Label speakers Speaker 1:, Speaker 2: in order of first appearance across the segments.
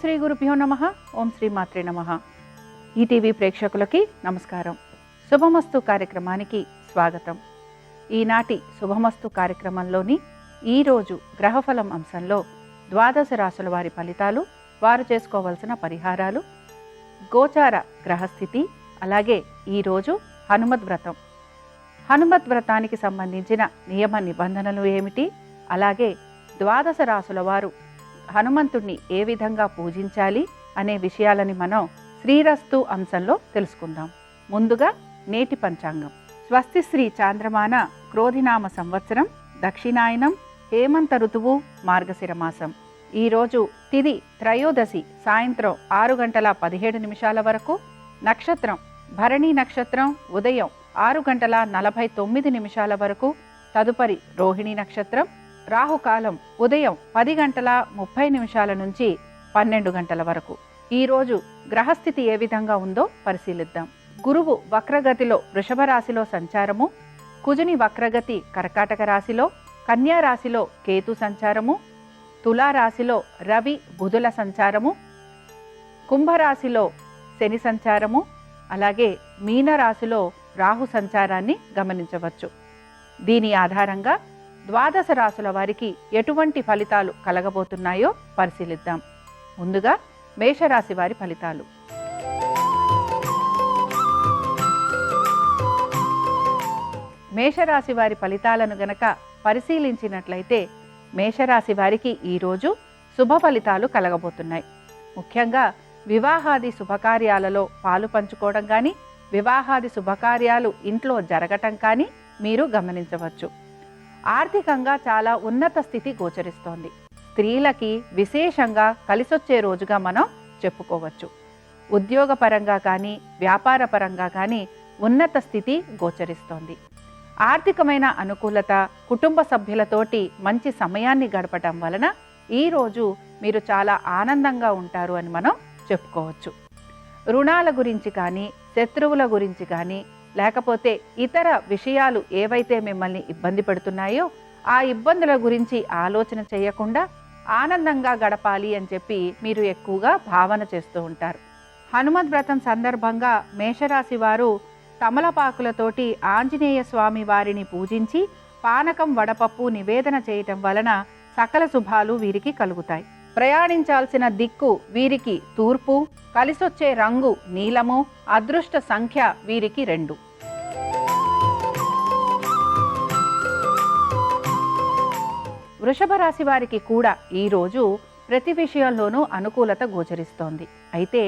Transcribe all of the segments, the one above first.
Speaker 1: శ్రీ గురుభ్యో నమః. ఓం శ్రీ మాత్రే నమః. ఈటీవీ ప్రేక్షకులకి నమస్కారం. శుభమస్తు కార్యక్రమానికి స్వాగతం. ఈనాటి శుభమస్తు కార్యక్రమంలోని ఈరోజు గ్రహఫలం అంశంలో ద్వాదశ రాశుల వారి ఫలితాలు, వారు చేసుకోవలసిన పరిహారాలు, గోచార గ్రహస్థితి, అలాగే ఈరోజు హనుమద్ వ్రతం, హనుమద్ వ్రతానికి సంబంధించిన నియమ నిబంధనలు ఏమిటి, అలాగే ద్వాదశ రాశుల వారు హనుమంతుణ్ణి ఏ విధంగా పూజించాలి అనే విషయాలని మనం శ్రీరస్తు అంశంలో తెలుసుకుందాం. ముందుగా నేటి పంచాంగం. స్వస్తి శ్రీ చాంద్రమాన క్రోధినామ సంవత్సరం, దక్షిణాయనం, హేమంత ఋతువు, మార్గశిర మాసం. ఈరోజు తిథి త్రయోదశి సాయంత్రం 6:17 వరకు, నక్షత్రం భరణి నక్షత్రం ఉదయం 6:49 వరకు, తదుపరి రోహిణి నక్షత్రం. రాహుకాలం ఉదయం 10:30 నుంచి 12 వరకు. ఈరోజు గ్రహస్థితి ఏ విధంగా ఉందో పరిశీలిద్దాం. గురువు వక్రగతిలో వృషభ రాశిలో సంచారము, కుజుని వక్రగతి కర్కాటక రాశిలో, కన్యా రాశిలో కేతు సంచారము, తులారాశిలో రవి బుధుల సంచారము, కుంభరాశిలో శని సంచారము, అలాగే మీనరాశిలో రాహు సంచారాన్ని గమనించవచ్చు. దీని ఆధారంగా ద్వాదశ రాశుల వారికి ఎటువంటి ఫలితాలు కలగబోతున్నాయో పరిశీలిద్దాం. ముందుగా మేషరాశి వారి ఫలితాలు. మేషరాశి వారి ఫలితాలను గనక పరిశీలించినట్లయితే మేషరాశి వారికి ఈరోజు శుభ ఫలితాలు కలగబోతున్నాయి. ముఖ్యంగా వివాహాది శుభకార్యాలలో పాలు పంచుకోవడం కానీ, వివాహాది శుభకార్యాలు ఇంట్లో జరగటం కానీ మీరు గమనించవచ్చు. ఆర్థికంగా చాలా ఉన్నత స్థితి గోచరిస్తోంది. స్త్రీలకి విశేషంగా కలిసొచ్చే రోజుగా మనం చెప్పుకోవచ్చు. ఉద్యోగపరంగా కానీ, వ్యాపార పరంగా కానీ ఉన్నత స్థితి గోచరిస్తోంది. ఆర్థికమైన అనుకూలత, కుటుంబ సభ్యులతోటి మంచి సమయాన్ని గడపటం వలన ఈరోజు మీరు చాలా ఆనందంగా ఉంటారు అని మనం చెప్పుకోవచ్చు. రుణాల గురించి కానీ, శత్రువుల గురించి కానీ, లేకపోతే ఇతర విషయాలు ఏవైతే మిమ్మల్ని ఇబ్బంది పెడుతున్నాయో ఆ ఇబ్బందుల గురించి ఆలోచన చేయకుండా ఆనందంగా గడపాలి అని చెప్పి మీరు ఎక్కువగా భావన చేస్తూ ఉంటారు. హనుమద్ వ్రతం సందర్భంగా మేషరాశి వారు తమలపాకులతోటి ఆంజనేయ స్వామి వారిని పూజించి పానకం, వడపప్పు నివేదన చేయటం వలన సకల శుభాలు వీరికి కలుగుతాయి. ప్రయాణించాల్సిన దిక్కు వీరికి తూర్పు, కలిసొచ్చే రంగు నీలము, అదృష్ట సంఖ్య వీరికి 2. వృషభ రాశి వారికి కూడా ఈరోజు ప్రతి విషయంలోనూ అనుకూలత గోచరిస్తోంది. అయితే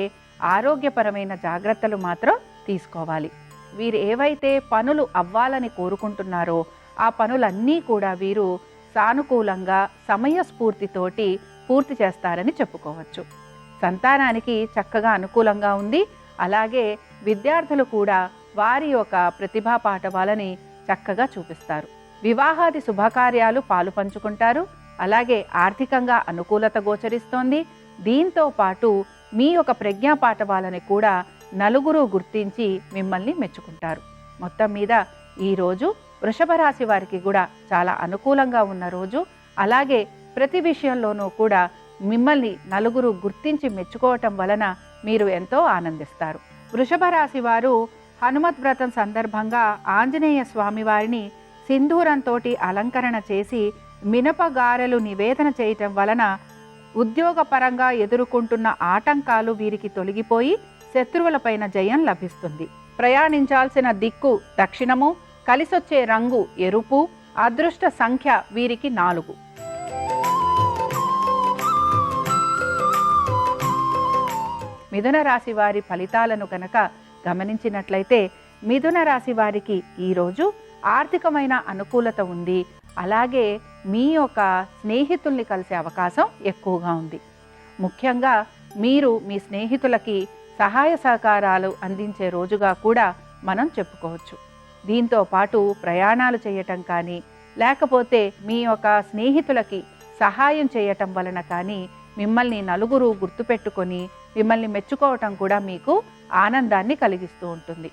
Speaker 1: ఆరోగ్యపరమైన జాగ్రత్తలు మాత్రం తీసుకోవాలి. వీరు ఏవైతే పనులు అవ్వాలని కోరుకుంటున్నారో ఆ పనులన్నీ కూడా వీరు సానుకూలంగా సమయస్ఫూర్తితోటి పూర్తి చేస్తారని చెప్పుకోవచ్చు. సంతానానికి చక్కగా అనుకూలంగా ఉంది. అలాగే విద్యార్థులు కూడా వారి యొక్క ప్రతిభా పాఠవాలని చక్కగా చూపిస్తారు. వివాహాది శుభకార్యాలు పాలు పంచుకుంటారు. అలాగే ఆర్థికంగా అనుకూలత గోచరిస్తోంది. దీంతో పాటు మీ యొక్క ప్రజ్ఞా పాఠవాలని కూడా నలుగురు గుర్తించి మిమ్మల్ని మెచ్చుకుంటారు. మొత్తం మీద ఈరోజు వృషభ రాశి వారికి కూడా చాలా అనుకూలంగా ఉన్న రోజు. అలాగే ప్రతి విషయంలోనూ కూడా మిమ్మల్ని నలుగురు గుర్తించి మెచ్చుకోవటం వలన మీరు ఎంతో ఆనందిస్తారు. వృషభ రాశి వారు హనుమద్ వ్రతం సందర్భంగా ఆంజనేయ స్వామి వారిని సింధూరంతో అలంకరణ చేసి మినపగారెలు నివేదన చేయటం వలన ఉద్యోగపరంగా ఎదుర్కొంటున్న ఆటంకాలు వీరికి తొలగిపోయి శత్రువులపైన జయం లభిస్తుంది. ప్రయాణించాల్సిన దిక్కు దక్షిణము, కలిసొచ్చే రంగు ఎరుపు, అదృష్ట సంఖ్య వీరికి 4. మిథున రాశి వారి ఫలితాలను కనుక గమనించినట్లయితే మిథున రాశి వారికి ఈరోజు ఆర్థికమైన అనుకూలత ఉంది. అలాగే మీ యొక్క స్నేహితుల్ని కలిసే అవకాశం ఎక్కువగా ఉంది. ముఖ్యంగా మీరు మీ స్నేహితులకి సహాయ సహకారాలు అందించే రోజుగా కూడా మనం చెప్పుకోవచ్చు. దీంతో పాటు ప్రయాణాలు చేయటం కానీ, లేకపోతే మీ యొక్క స్నేహితులకి సహాయం చేయటం వలన కానీ మిమ్మల్ని నలుగురు గుర్తుపెట్టుకొని మిమ్మల్ని మెచ్చుకోవటం కూడా మీకు ఆనందాన్ని కలిగిస్తూ ఉంటుంది.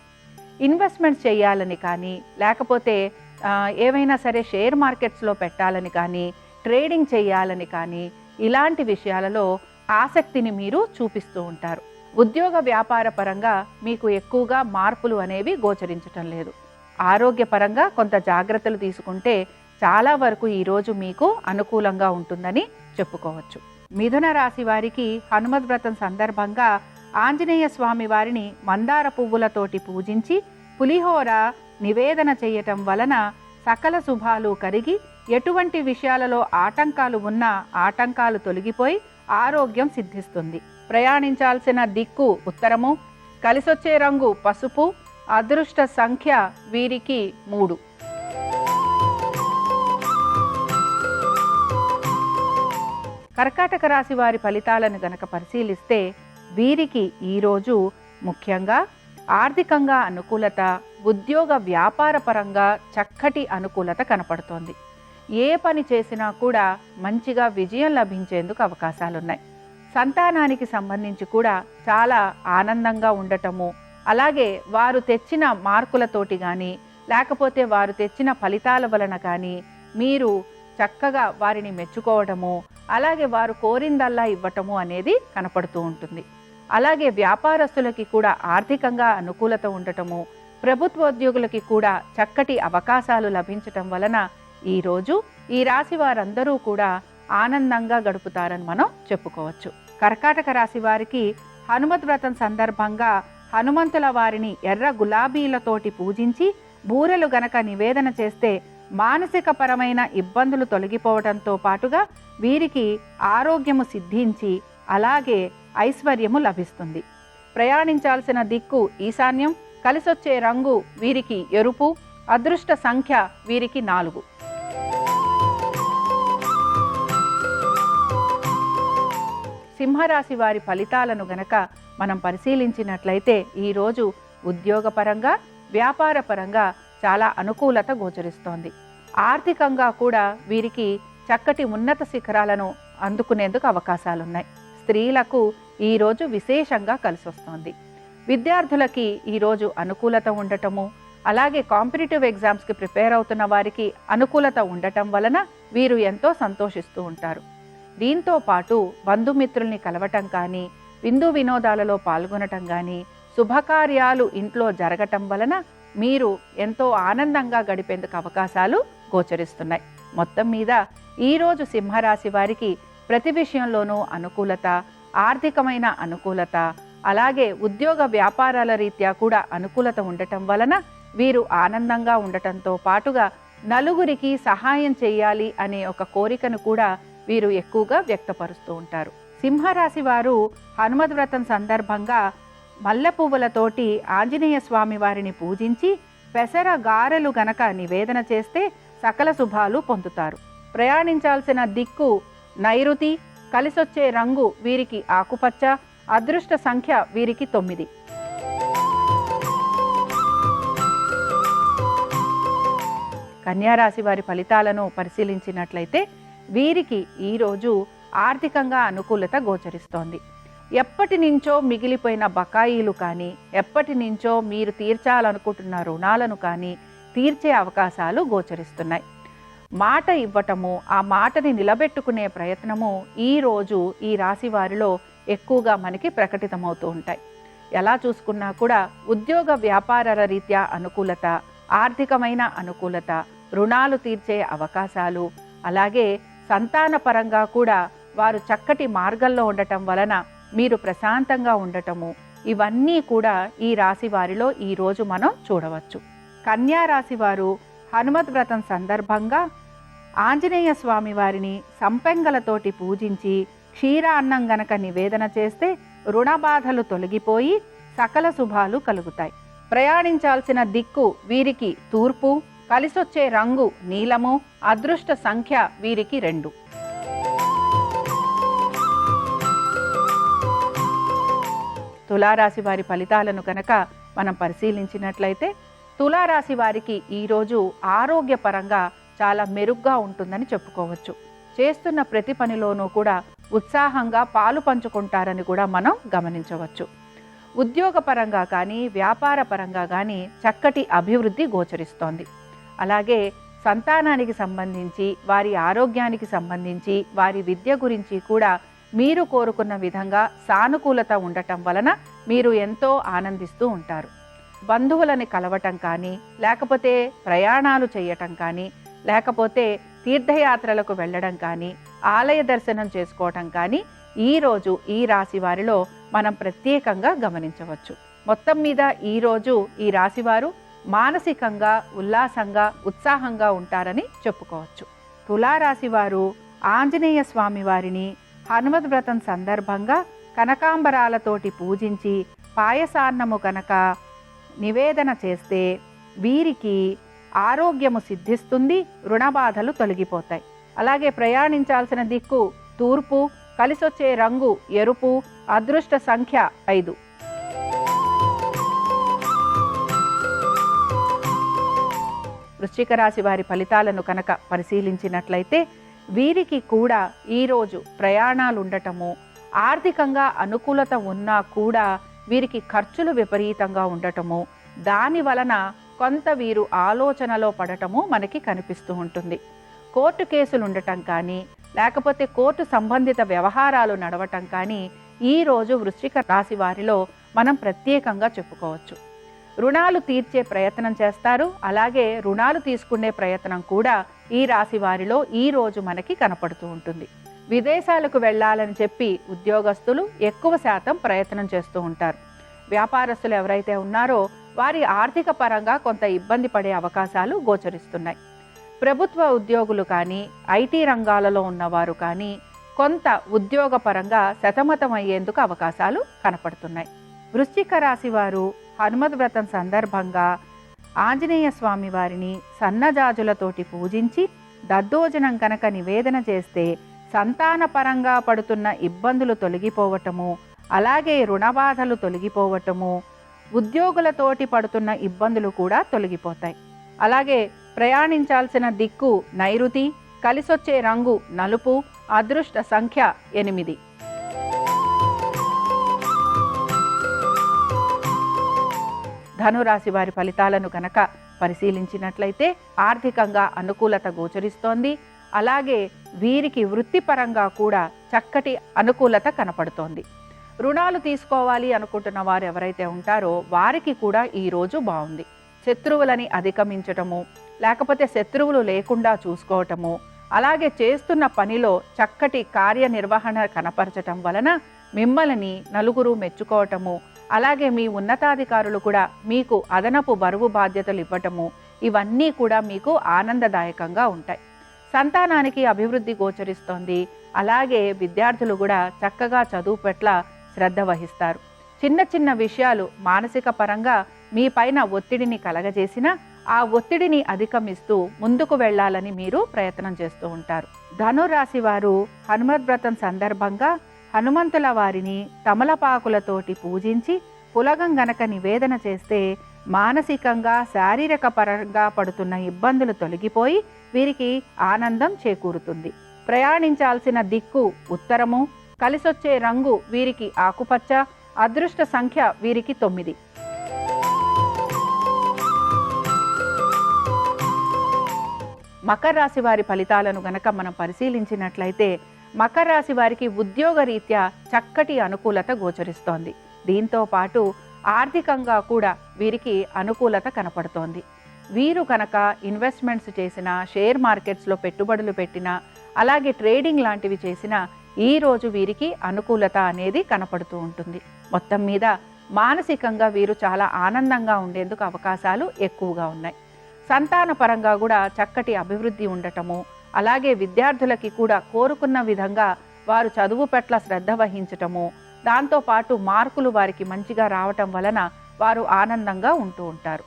Speaker 1: ఇన్వెస్ట్మెంట్స్ చేయాలని కానీ, లేకపోతే ఏవైనా సరే షేర్ మార్కెట్స్లో పెట్టాలని కానీ, ట్రేడింగ్ చేయాలని కానీ, ఇలాంటి విషయాలలో ఆసక్తిని మీరు చూపిస్తూ ఉంటారు. ఉద్యోగ వ్యాపార పరంగా మీకు ఎక్కువగా మార్పులు అనేవి గోచరించటం లేదు. ఆరోగ్యపరంగా కొంత జాగ్రత్తలు తీసుకుంటే చాలా వరకు ఈరోజు మీకు అనుకూలంగా ఉంటుందని చెప్పుకోవచ్చు. మిథున రాశి వారికి హనుమద్ వ్రతం సందర్భంగా ఆంజనేయ స్వామి వారిని మందార పువ్వులతోటి పూజించి పులిహోర నివేదన చేయటం వలన సకల శుభాలు కరిగి ఎటువంటి విషయాలలో ఆటంకాలు ఉన్నా ఆటంకాలు తొలగిపోయి ఆరోగ్యం సిద్ధిస్తుంది. ప్రయాణించాల్సిన దిక్కు ఉత్తరము, కలిసొచ్చే రంగు పసుపు, అదృష్ట సంఖ్య వీరికి 3. కర్కాటక రాశి వారి ఫలితాలను గనక పరిశీలిస్తే వీరికి ఈరోజు ముఖ్యంగా ఆర్థికంగా అనుకూలత, ఉద్యోగ వ్యాపార పరంగా చక్కటి అనుకూలత కనపడుతోంది. ఏ పని చేసినా కూడా మంచిగా విజయం లభించేందుకు అవకాశాలున్నాయి. సంతానానికి సంబంధించి కూడా చాలా ఆనందంగా ఉండటము, అలాగే వారు తెచ్చిన మార్కులతోటి కానీ లేకపోతే వారు తెచ్చిన ఫలితాల వలన కానీ మీరు చక్కగా వారిని మెచ్చుకోవడము, అలాగే వారు కోరిందల్లా ఇవ్వటము అనేది కనపడుతూ ఉంటుంది. అలాగే వ్యాపారస్తులకి కూడా ఆర్థికంగా అనుకూలత ఉండటము, ప్రభుత్వోద్యోగులకి కూడా చక్కటి అవకాశాలు లభించటం వలన ఈరోజు ఈ రాశి వారందరూ కూడా ఆనందంగా గడుపుతారని మనం చెప్పుకోవచ్చు. కర్కాటక రాశి వారికి హనుమద్ వ్రతం సందర్భంగా హనుమంతుల వారిని ఎర్ర గులాబీలతోటి పూజించి బూరెలు గనక నివేదన చేస్తే మానసిక పరమైన ఇబ్బందులు తొలగిపోవడంతో పాటుగా వీరికి ఆరోగ్యము సిద్ధించి అలాగే ఐశ్వర్యము లభిస్తుంది. ప్రయాణించాల్సిన దిక్కు ఈశాన్యం, కలిసొచ్చే రంగు వీరికి ఎరుపు, అదృష్ట సంఖ్య వీరికి 4. సింహరాశి వారి ఫలితాలను గనక మనం పరిశీలించినట్లయితే ఈరోజు ఉద్యోగపరంగా వ్యాపారపరంగా చాలా అనుకూలత గోచరిస్తోంది. ఆర్థికంగా కూడా వీరికి చక్కటి ఉన్నత శిఖరాలను అందుకునేందుకు అవకాశాలున్నాయి. స్త్రీలకు ఈరోజు విశేషంగా కలిసొస్తోంది. విద్యార్థులకి ఈరోజు అనుకూలత ఉండటము, అలాగే కాంపిటేటివ్ ఎగ్జామ్స్కి ప్రిపేర్ అవుతున్న వారికి అనుకూలత ఉండటం వలన వీరు ఎంతో సంతోషిస్తూ ఉంటారు. దీంతో పాటు బంధుమిత్రుల్ని కలవటం కానీ, విందు వినోదాలలో పాల్గొనటం కానీ, శుభకార్యాలు ఇంట్లో జరగటం వలన మీరు ఎంతో ఆనందంగా గడిపేందుకు అవకాశాలు గోచరిస్తున్నాయి. మొత్తం మీద ఈరోజు సింహరాశి వారికి ప్రతి విషయంలోనూ అనుకూలత, ఆర్థికమైన అనుకూలత, అలాగే ఉద్యోగ వ్యాపారాల రీత్యా కూడా అనుకూలత ఉండటం వలన వీరు ఆనందంగా ఉండటంతో పాటుగా నలుగురికి సహాయం చేయాలి అనే ఒక కోరికను కూడా వీరు ఎక్కువగా వ్యక్తపరుస్తూ ఉంటారు. సింహరాశి వారు హనుమద్ వ్రతం సందర్భంగా మల్లె పువ్వులతోటి ఆంజనేయ స్వామి వారిని పూజించి పెసర గారెలు గనక నివేదన చేస్తే సకల శుభాలు పొందుతారు. ప్రయాణించాల్సిన దిక్కు నైరుతి, కలిసొచ్చే రంగు వీరికి ఆకుపచ్చ, అదృష్ట సంఖ్య వీరికి 9. కన్యారాశి వారి ఫలితాలను పరిశీలించినట్లయితే వీరికి ఈరోజు ఆర్థికంగా అనుకూలత గోచరిస్తోంది. ఎప్పటి నుంచో మిగిలిపోయిన బకాయిలు కానీ, ఎప్పటి నుంచో మీరు తీర్చాలనుకుంటున్న రుణాలను కానీ తీర్చే అవకాశాలు గోచరిస్తున్నాయి. మాట ఇవ్వటము, ఆ మాటని నిలబెట్టుకునే ప్రయత్నము ఈరోజు ఈ రాశి వారిలో ఎక్కువగా మనకి ప్రకటితమవుతూ ఉంటాయి. ఎలా చూసుకున్నా కూడా ఉద్యోగ వ్యాపారాల రీత్యా అనుకూలత, ఆర్థికమైన అనుకూలత, రుణాలు తీర్చే అవకాశాలు, అలాగే సంతాన పరంగా కూడా వారు చక్కటి మార్గంలో ఉండటం వలన మీరు ప్రశాంతంగా ఉండటము, ఇవన్నీ కూడా ఈ రాశి వారిలో ఈరోజు మనం చూడవచ్చు. కన్యా రాశి వారు హనుమద్ వ్రతం సందర్భంగా ఆంజనేయ స్వామి వారిని సంపెంగలతోటి పూజించి క్షీర అన్నం గనక నివేదన చేస్తే రుణ బాధలు తొలగిపోయి సకల శుభాలు కలుగుతాయి. ప్రయాణించాల్సిన దిక్కు వీరికి తూర్పు, కలిసొచ్చే రంగు నీలము, అదృష్ట సంఖ్య వీరికి 2. తులారాశి వారి ఫలితాలను కనుక మనం పరిశీలించినట్లయితే తులారాశి వారికి ఈరోజు ఆరోగ్యపరంగా చాలా మెరుగ్గా ఉంటుందని చెప్పుకోవచ్చు. చేస్తున్న ప్రతి పనిలోనూ కూడా ఉత్సాహంగా పాలు పంచుకుంటారని కూడా మనం గమనించవచ్చు. ఉద్యోగపరంగా కానీ వ్యాపార పరంగా కానీ చక్కటి అభివృద్ధి గోచరిస్తోంది. అలాగే సంతానానికి సంబంధించి, వారి ఆరోగ్యానికి సంబంధించి, వారి విద్య గురించి కూడా మీరు కోరుకున్న విధంగా సానుకూలత ఉండటం వలన మీరు ఎంతో ఆనందిస్తూ ఉంటారు. బంధువులని కలవటం కానీ, లేకపోతే ప్రయాణాలు చేయటం కానీ, లేకపోతే తీర్థయాత్రలకు వెళ్ళడం కానీ, ఆలయ దర్శనం చేసుకోవటం కానీ ఈరోజు ఈ రాశి వారిలో మనం ప్రత్యేకంగా గమనించవచ్చు. మొత్తం మీద ఈరోజు ఈ రాశివారు మానసికంగా ఉల్లాసంగా ఉత్సాహంగా ఉంటారని చెప్పుకోవచ్చు. తులారాశి వారు ఆంజనేయ స్వామి వారిని హనుమద్ వ్రతం సందర్భంగా కనకాంబరాలతోటి పూజించి పాయసాన్నము కనుక నివేదన చేస్తే వీరికి ఆరోగ్యము సిద్ధిస్తుంది, రుణబాధలు తొలగిపోతాయి. అలాగే ప్రయాణించాల్సిన దిక్కు తూర్పు, కలిసొచ్చే రంగు ఎరుపు, అదృష్ట సంఖ్య 5. వృశ్చిక రాశి వారి ఫలితాలను కనుక పరిశీలించినట్లయితే వీరికి కూడా ఈరోజు ప్రయాణాలు ఉండటము, ఆర్థికంగా అనుకూలత ఉన్నా కూడా వీరికి ఖర్చులు విపరీతంగా ఉండటము, దాని వలన కొంత వీరు ఆలోచనలో పడటము మనకి కనిపిస్తూ ఉంటుంది. కోర్టు కేసులు ఉండటం కానీ, లేకపోతే కోర్టు సంబంధిత వ్యవహారాలు నడవటం కానీ ఈరోజు వృశ్చిక రాశి వారిలో మనం ప్రత్యేకంగా చెప్పుకోవచ్చు. రుణాలు తీర్చే ప్రయత్నం చేస్తారు. అలాగే రుణాలు తీసుకునే ప్రయత్నం కూడా ఈ రాశి వారిలో ఈరోజు మనకి కనపడుతూ ఉంటుంది. విదేశాలకు వెళ్ళాలని చెప్పి ఉద్యోగస్తులు ఎక్కువ శాతం ప్రయత్నం చేస్తూ ఉంటారు. వ్యాపారస్తులు ఎవరైతే ఉన్నారో వారి ఆర్థిక పరంగా కొంత ఇబ్బంది పడే అవకాశాలు గోచరిస్తున్నాయి. ప్రభుత్వ ఉద్యోగులు కానీ, ఐటీ రంగాలలో ఉన్నవారు కానీ కొంత ఉద్యోగపరంగా సతమతమయ్యేందుకు అవకాశాలు కనపడుతున్నాయి. వృశ్చిక రాశి వారు హనుమద్ వ్రతం సందర్భంగా ఆంజనేయ స్వామి వారిని సన్నజాజులతోటి పూజించి దద్దోజనం కనుక నివేదన చేస్తే సంతాన పరంగా పడుతున్న ఇబ్బందులు తొలగిపోవటము, అలాగే రుణబాధలు తొలగిపోవటము, ఉద్యోగులతోటి పడుతున్న ఇబ్బందులు కూడా తొలగిపోతాయి. అలాగే ప్రయాణించాల్సిన దిక్కు నైరుతి, కలిసొచ్చే రంగు నలుపు, అదృష్ట సంఖ్య 8. ధనురాశి వారి ఫలితాలను కనుక పరిశీలించినట్లయితే ఆర్థికంగా అనుకూలత గోచరిస్తోంది. అలాగే వీరికి వృత్తిపరంగా కూడా చక్కటి అనుకూలత కనపడుతోంది. రుణాలు తీసుకోవాలి అనుకుంటున్న వారు ఎవరైతే ఉంటారో వారికి కూడా ఈరోజు బాగుంది. శత్రువులని అధిగమించటము, లేకపోతే శత్రువులు లేకుండా చూసుకోవటము, అలాగే చేస్తున్న పనిలో చక్కటి కార్యనిర్వహణ కనపరచటం వలన మిమ్మల్ని నలుగురు మెచ్చుకోవటము, అలాగే మీ ఉన్నతాధికారులు కూడా మీకు అదనపు బరువు బాధ్యతలు ఇవ్వటము, ఇవన్నీ కూడా మీకు ఆనందదాయకంగా ఉంటాయి. సంతానానికి అభివృద్ధి గోచరిస్తోంది. అలాగే విద్యార్థులు కూడా చక్కగా చదువు పట్ల శ్రద్ధ వహిస్తారు. చిన్న చిన్న విషయాలు మానసిక పరంగా మీ పైన ఒత్తిడిని కలగజేసినా ఆ ఒత్తిడిని అధిగమిస్తూ ముందుకు వెళ్ళాలని మీరు ప్రయత్నం చేస్తూ ఉంటారు. ధనురాశి వారు హనుమద్ వ్రతం సందర్భంగా హనుమంతుల వారిని తమలపాకులతోటి పూజించి పులగం గనక నివేదన చేస్తే మానసికంగా శారీరక పరంగా పడుతున్న ఇబ్బందులు తొలగిపోయి వీరికి ఆనందం చేకూరుతుంది. ప్రయాణించాల్సిన దిక్కు ఉత్తరము, కలిసొచ్చే రంగు వీరికి ఆకుపచ్చ, అదృష్ట సంఖ్య వీరికి 9. మకర రాశి వారి ఫలితాలను గనక మనం పరిశీలించినట్లయితే మకర రాశి వారికి ఉద్యోగ రీత్యా చక్కటి అనుకూలత గోచరిస్తోంది. దీంతో పాటు ఆర్థికంగా కూడా వీరికి అనుకూలత కనపడుతోంది. వీరు కనుక ఇన్వెస్ట్మెంట్స్ చేసినా, షేర్ మార్కెట్స్లో పెట్టుబడులు పెట్టినా, అలాగే ట్రేడింగ్ లాంటివి చేసినా ఈరోజు వీరికి అనుకూలత అనేది కనపడుతూ ఉంటుంది. మొత్తం మీద మానసికంగా వీరు చాలా ఆనందంగా ఉండేందుకు అవకాశాలు ఎక్కువగా ఉన్నాయి. సంతాన పరంగా కూడా చక్కటి అభివృద్ధి ఉండటము, అలాగే విద్యార్థులకి కూడా కోరుకున్న విధంగా వారు చదువు పట్ల శ్రద్ధ వహించటము, దాంతోపాటు మార్కులు వారికి మంచిగా రావటం వలన వారు ఆనందంగా ఉంటూ ఉంటారు.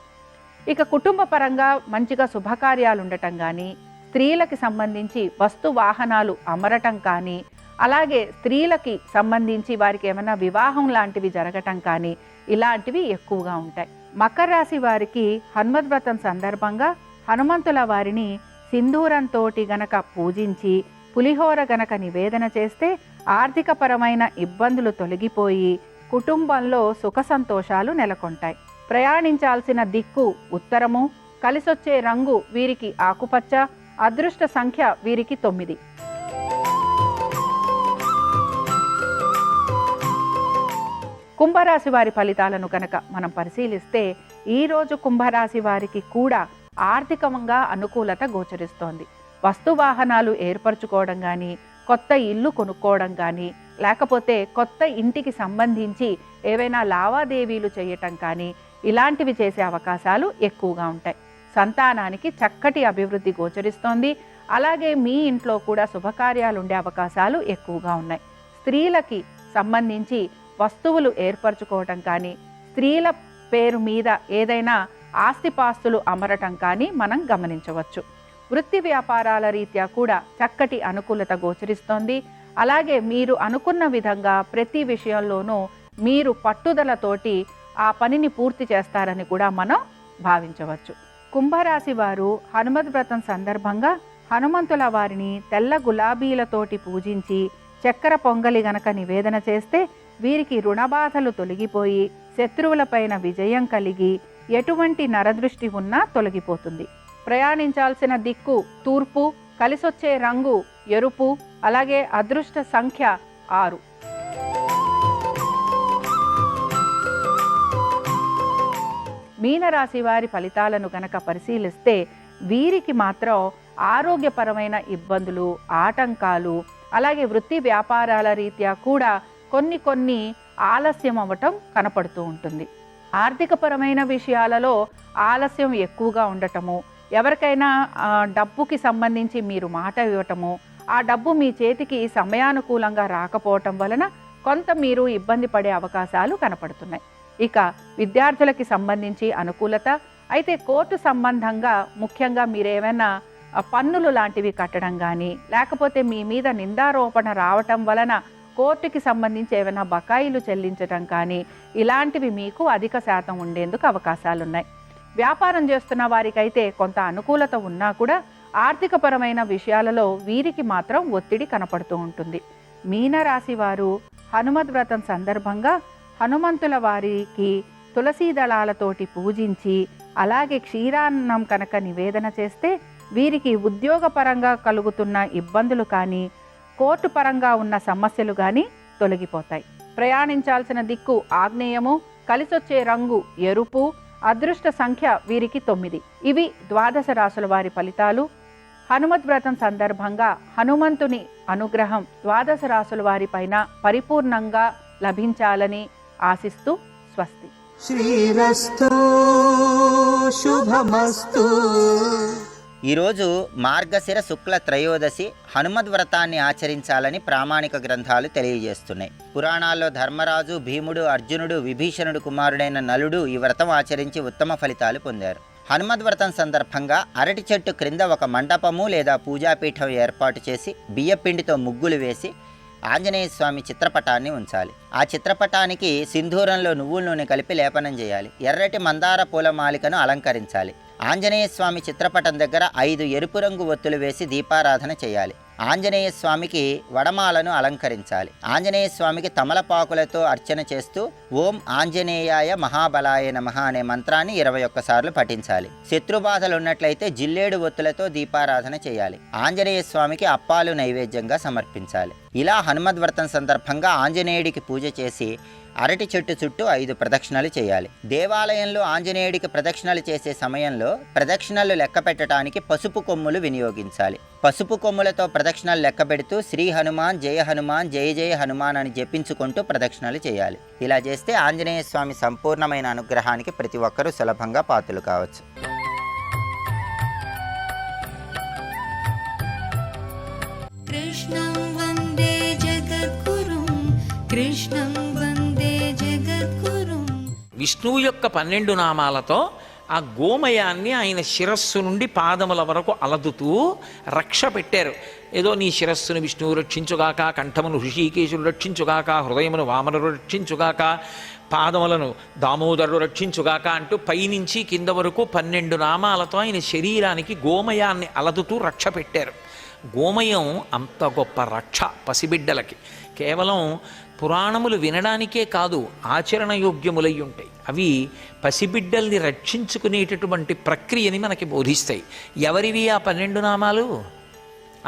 Speaker 1: ఇక కుటుంబ పరంగా మంచిగా శుభకార్యాలు ఉండటం కానీ, స్త్రీలకి సంబంధించి వస్తు వాహనాలు అమరటం కానీ, అలాగే స్త్రీలకి సంబంధించి వారికి ఏమైనా వివాహం లాంటివి జరగటం కానీ ఇలాంటివి ఎక్కువగా ఉంటాయి. మకర రాశి వారికి హనుమద్ వ్రతం సందర్భంగా హనుమంతుల వారిని సింధూరంతో గనక పూజించి పులిహోర గనక నివేదన చేస్తే ఆర్థిక పరమైన ఇబ్బందులు తొలగిపోయి కుటుంబంలో సుఖ సంతోషాలు నెలకొంటాయి. ప్రయాణించాల్సిన దిక్కు ఉత్తరము, కలిసొచ్చే రంగు వీరికి ఆకుపచ్చ, అదృష్ట సంఖ్య వీరికి 9. కుంభరాశి వారి ఫలితాలను కనుక మనం పరిశీలిస్తే ఈరోజు కుంభరాశి వారికి కూడా ఆర్థికంగా అనుకూలత గోచరిస్తోంది. వస్తువాహనాలు ఏర్పరచుకోవడం కానీ, కొత్త ఇల్లు కొనుక్కోవడం కానీ, లేకపోతే కొత్త ఇంటికి సంబంధించి ఏవైనా లావాదేవీలు చేయటం కానీ ఇలాంటివి చేసే అవకాశాలు ఎక్కువగా ఉంటాయి. సంతానానికి చక్కటి అభివృద్ధి గోచరిస్తోంది. అలాగే మీ ఇంట్లో కూడా శుభకార్యాలు ఉండే అవకాశాలు ఎక్కువగా ఉన్నాయి. స్త్రీలకి సంబంధించి వస్తువులు ఏర్పరచుకోవటం కానీ, స్త్రీల పేరు మీద ఏదైనా ఆస్తిపాస్తులు అమరటం కానీ మనం గమనించవచ్చు. వృత్తి వ్యాపారాల రీత్యా కూడా చక్కటి అనుకూలత గోచరిస్తోంది. అలాగే మీరు అనుకున్న విధంగా ప్రతి విషయంలోనూ మీరు పట్టుదలతోటి ఆ పనిని పూర్తి చేస్తారని కూడా మనం భావించవచ్చు. కుంభరాశి వారు హనుమద్ వ్రతం సందర్భంగా హనుమంతుల వారిని తెల్ల గులాబీలతోటి పూజించి చక్కెర పొంగలి గనక నివేదన చేస్తే వీరికి రుణబాధలు తొలగిపోయి శత్రువులపైన విజయం కలిగి ఎటువంటి నరదృష్టి ఉన్నా తొలగిపోతుంది. ప్రయాణించాల్సిన దిక్కు తూర్పు, కలిసొచ్చే రంగు ఎరుపు, అలాగే అదృష్ట సంఖ్య 6. మీనరాశి వారి ఫలితాలను గనక పరిశీలిస్తే వీరికి మాత్రం ఆరోగ్యపరమైన ఇబ్బందులు, ఆటంకాలు, అలాగే వృత్తి వ్యాపారాల రీత్యా కూడా కొన్ని ఆలస్యం అవ్వటం కనపడుతూ ఉంటుంది. ఆర్థికపరమైన విషయాలలో ఆలస్యం ఎక్కువగా ఉండటము, ఎవరికైనా డబ్బుకి సంబంధించి మీరు మాట ఇవ్వటము, ఆ డబ్బు మీ చేతికి సమయానుకూలంగా రాకపోవటం వలన కొంత మీరు ఇబ్బంది పడే అవకాశాలు కనపడుతున్నాయి. ఇక విద్యార్థులకి సంబంధించి అనుకూలత అయితే కోర్టు సంబంధంగా ముఖ్యంగా మీరేమైనా పన్నులు లాంటివి కట్టడం కానీ, లేకపోతే మీ మీద నిందారోపణ రావటం వలన కోర్టుకి సంబంధించి ఏమైనా బకాయిలు చెల్లించడం కానీ ఇలాంటివి మీకు అధిక శాతం ఉండేందుకు అవకాశాలున్నాయి. వ్యాపారం చేస్తున్న వారికైతే కొంత అనుకూలత ఉన్నా కూడా ఆర్థికపరమైన విషయాలలో వీరికి మాత్రం ఒత్తిడి కనపడుతూ ఉంటుంది. మీనరాశి వారు హనుమద్ వ్రతం సందర్భంగా హనుమంతుల వారికి తులసీ దళాలతోటి పూజించి అలాగే క్షీరాన్నం కనుక నివేదన చేస్తే వీరికి ఉద్యోగపరంగా కలుగుతున్న ఇబ్బందులు కానీ, కోర్టు పరంగా ఉన్న సమస్యలు కానీ తొలగిపోతాయి. ప్రయాణించాల్సిన దిక్కు ఆగ్నేయము, కలిసొచ్చే రంగు ఎరుపు, అదృష్ట సంఖ్య వీరికి 9. ఇవి ద్వాదశ రాశుల వారి ఫలితాలు. హనుమద్ వ్రతం సందర్భంగా హనుమంతుని అనుగ్రహం ద్వాదశ రాశుల వారి పైన పరిపూర్ణంగా లభించాలని ఆశిస్తూ స్వస్తి.
Speaker 2: శ్రీరస్తు శుభమస్తు.
Speaker 3: ఈరోజు మార్గశిర శుక్ల త్రయోదశి హనుమద్ వ్రతాన్ని ఆచరించాలని ప్రామాణిక గ్రంథాలు తెలియజేస్తున్నాయి. పురాణాల్లో ధర్మరాజు, భీముడు, అర్జునుడు, విభీషణుడు కుమారుడైన నలుడు ఈ వ్రతం ఆచరించి ఉత్తమ ఫలితాలు పొందారు. హనుమద్ వ్రతం సందర్భంగా అరటి చెట్టు క్రింద ఒక మండపము లేదా పూజాపీఠం ఏర్పాటు చేసి బియ్యపిండితో ముగ్గులు వేసి ఆంజనేయ స్వామి చిత్రపటాన్ని ఉంచాలి. ఆ చిత్రపటానికి సింధూరంలో నువ్వుల నూనె కలిపి లేపనం చేయాలి. ఎర్రటి మందార పూలమాలికను అలంకరించాలి. ఆంజనేయ స్వామి చిత్రపటం దగ్గర 5 ఎరుపు రంగు ఒత్తులు వేసి దీపారాధన చేయాలి. ఆంజనేయ స్వామికి వడమాలను అలంకరించాలి. ఆంజనేయ స్వామికి తమలపాకులతో అర్చన చేస్తూ ఓం ఆంజనేయాయ మహాబలాయ నమః అనే మంత్రాన్ని 21 సార్లు పఠించాలి. శత్రుబాధలు ఉన్నట్లయితే జిల్లేడు ఒత్తులతో దీపారాధన చేయాలి. ఆంజనేయ స్వామికి అప్పాలు నైవేద్యంగా సమర్పించాలి. ఇలా హనుమద్ వ్రతం సందర్భంగా ఆంజనేయుడికి పూజ చేసి అరటి చెట్టు చుట్టూ 5 ప్రదక్షిణలు చేయాలి. దేవాలయంలో ఆంజనేయుడికి ప్రదక్షిణలు చేసే సమయంలో ప్రదక్షిణలు లెక్క పెట్టడానికి పసుపు కొమ్ములు వినియోగించాలి. పసుపు కొమ్ములతో ప్రదక్షిణలు లెక్క పెడుతూ శ్రీ హనుమాన్ జయ హనుమాన్ జయ జయ హనుమాన్ అని జపించుకుంటూ ప్రదక్షిణలు చేయాలి. ఇలా చేస్తే ఆంజనేయ స్వామి సంపూర్ణమైన అనుగ్రహానికి ప్రతి ఒక్కరూ సులభంగా పాత్రలు కావచ్చు.
Speaker 4: కృష్ణం వందే జగద్గురుం, కృష్ణం వందే జగద్గురుం.
Speaker 5: విష్ణువు యొక్క 12 నామాలతో ఆ గోమయాన్ని ఆయన శిరస్సు నుండి పాదముల వరకు అలదుతూ రక్ష పెట్టారు. ఏదో నీ శిరస్సును విష్ణువు రక్షించుగాక, కంఠమును హృషికేశుడు రక్షించుగాక, హృదయమును వామనుడు రక్షించుగాక, పాదములను దామోదరుడు రక్షించుగాక అంటూ పైనుంచి కింద వరకు 12 నామాలతో ఆయన శరీరానికి గోమయాన్ని అలదుతూ రక్ష పెట్టారు. గోమయం అంత గొప్ప రక్ష పసిబిడ్డలకి. కేవలం పురాణములు వినడానికే కాదు, ఆచరణ యోగ్యములై ఉంటాయి. అవి పసిబిడ్డల్ని రక్షించుకునేటటువంటి ప్రక్రియని మనకి బోధిస్తాయి. ఎవరివి ఆ 12 నామాలు?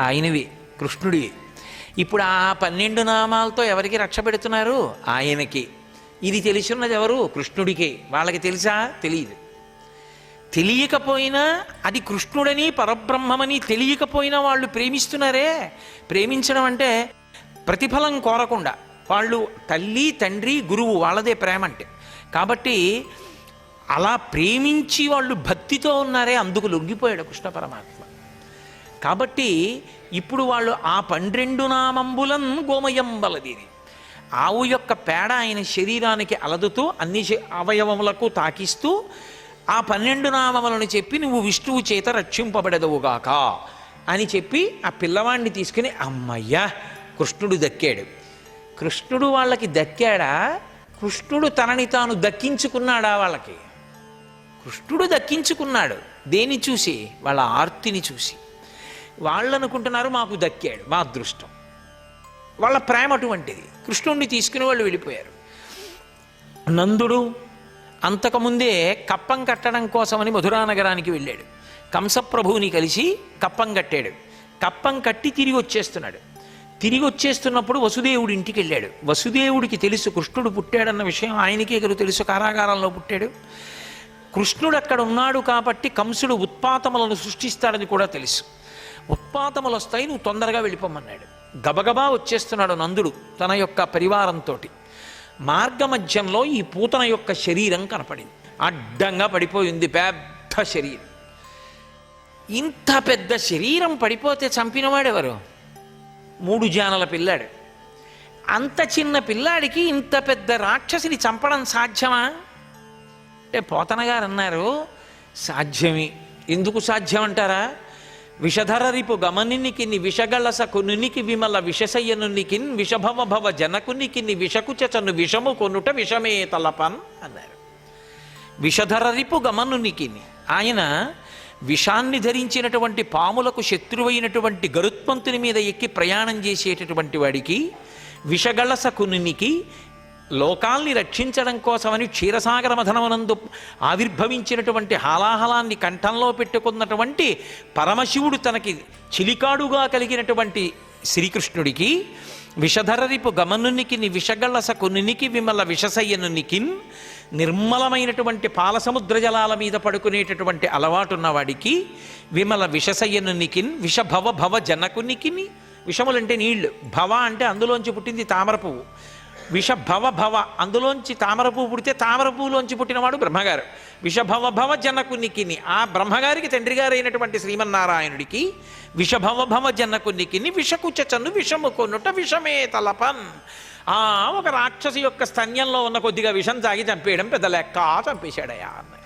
Speaker 5: ఆయనవి, కృష్ణుడివి. ఇప్పుడు ఆ 12 నామాలతో ఎవరికి రక్ష పెడుతున్నారు? ఆయనకి. ఇది తెలిసిన్నది ఎవరు? కృష్ణుడికే. వాళ్ళకి తెలుసా? తెలియదు. తెలియకపోయినా అది కృష్ణుడని పరబ్రహ్మమని తెలియకపోయినా వాళ్ళు ప్రేమిస్తున్నారే. ప్రేమించడం అంటే ప్రతిఫలం కోరకుండా, వాళ్ళు తల్లి తండ్రి గురువు వాళ్ళదే ప్రేమ అంటే. కాబట్టి అలా ప్రేమించి వాళ్ళు భక్తితో ఉన్నారే, అందుకు లొంగిపోయాడు కృష్ణ పరమాత్మ. కాబట్టి ఇప్పుడు వాళ్ళు ఆ 12 నామంబులం గోమయం బలదీది, ఆవు యొక్క పేడ ఆయన శరీరానికి అలదుతూ అన్ని అవయవములకు తాకిస్తూ ఆ 12 నామములను చెప్పి నువ్వు విష్ణువు చేత రక్షింపబడదువుగాక అని చెప్పి ఆ పిల్లవాడిని తీసుకుని అమ్మయ్యా కృష్ణుడు దక్కాడు. కృష్ణుడు వాళ్ళకి దక్కాడా? కృష్ణుడు తనని తాను దక్కించుకున్నాడా? వాళ్ళకి కృష్ణుడు దక్కించుకున్నాడు. దేని చూసి? వాళ్ళ ఆర్తిని చూసి. వాళ్ళు అనుకుంటున్నారు మాకు దక్కాడు, మా అదృష్టం. వాళ్ళ ప్రేమ అటువంటిది. కృష్ణుడిని తీసుకుని వాళ్ళు వెళ్ళిపోయారు. నందుడు అంతకుముందే కప్పం కట్టడం కోసమని మధురా నగరానికి వెళ్ళాడు. కంసప్రభువుని కలిసి కప్పం కట్టాడు. కప్పం కట్టి తిరిగి వచ్చేస్తున్నాడు. తిరిగి వచ్చేస్తున్నప్పుడు వసుదేవుడి ఇంటికి వెళ్ళాడు. వసుదేవుడికి తెలుసు కృష్ణుడు పుట్టాడన్న విషయం, ఆయనకే తెలుసు, కారాగారంలో పుట్టాడు. కృష్ణుడు అక్కడ ఉన్నాడు కాబట్టి కంసుడు ఉత్పాతములను సృష్టిస్తాడని కూడా తెలుసు. ఉత్పాతములు వస్తాయి, నువ్వు తొందరగా వెళ్ళిపోమన్నాడు. గబగబా వచ్చేస్తున్నాడు నందుడు తన యొక్క పరివారంతో. మార్గమధ్యంలో ఈ పూతన యొక్క శరీరం కనపడింది. అడ్డంగా పడిపోయింది పెద్ద శరీరం. ఇంత పెద్ద శరీరం పడిపోతే చంపినవాడెవరు? 3 జానల పిల్లాడు. అంత చిన్న పిల్లాడికి ఇంత పెద్ద రాక్షసిని చంపడం సాధ్యమా అంటే పోతన గారు అన్నారు సాధ్యమే. ఎందుకు సాధ్యం అంటారా? విషధరరిపు గమనినికిని విషగళస కొనునికి విమల విషసయ్యనునికిన్ విషభవ భవ జనకునికిని విషకుచను విషము కొనుట విషమే తలపన్ అన్నారు. విషధరరిపు గమనునికిని, ఆయన విషాన్ని ధరించినటువంటి పాములకు శత్రువైనటువంటి గరుత్మంతుని మీద ఎక్కి ప్రయాణం చేసేటటువంటి వాడికి, విషగళస కునునికి లోకాల్ని రక్షించడం కోసమని క్షీరసాగర మథనమునందు ఆవిర్భవించినటువంటి హాలాహలాన్ని కంఠంలో పెట్టుకున్నటువంటి పరమశివుడు తనకి చిలికాడుగా కలిగినటువంటి శ్రీకృష్ణుడికి, విషధరరిపు గమనునికి విషగళస కొనునికి విమల విషసయ్యనునికి, నిర్మలమైనటువంటి పాలసముద్ర జలాల మీద పడుకునేటటువంటి అలవాటున్నవాడికి, విమల విషసయ్యనునికి విషభవ భవ జనకునికి, విషములంటే నీళ్లు, భవ అంటే అందులోంచి పుట్టింది తామర పువ్వు, విషభవ భవ అందులోంచి తామర పువ్వు పుడితే తామర పువ్వులోంచి పుట్టినవాడు బ్రహ్మగారు. విషభవ భవ జనకునికిని, ఆ బ్రహ్మగారికి తండ్రి గారైనటువంటి శ్రీమన్నారాయణుడికి విషభవ భవ జనకునికిని విషకుచను విషము కొనుట విషమే తలపన్. ఒక రాక్షసి యొక్క స్తన్యంలో ఉన్న కొద్దిగా విషం తాగి చంపేయడం పెద్ద లెక్క, చంపేశాడయా అన్నారు.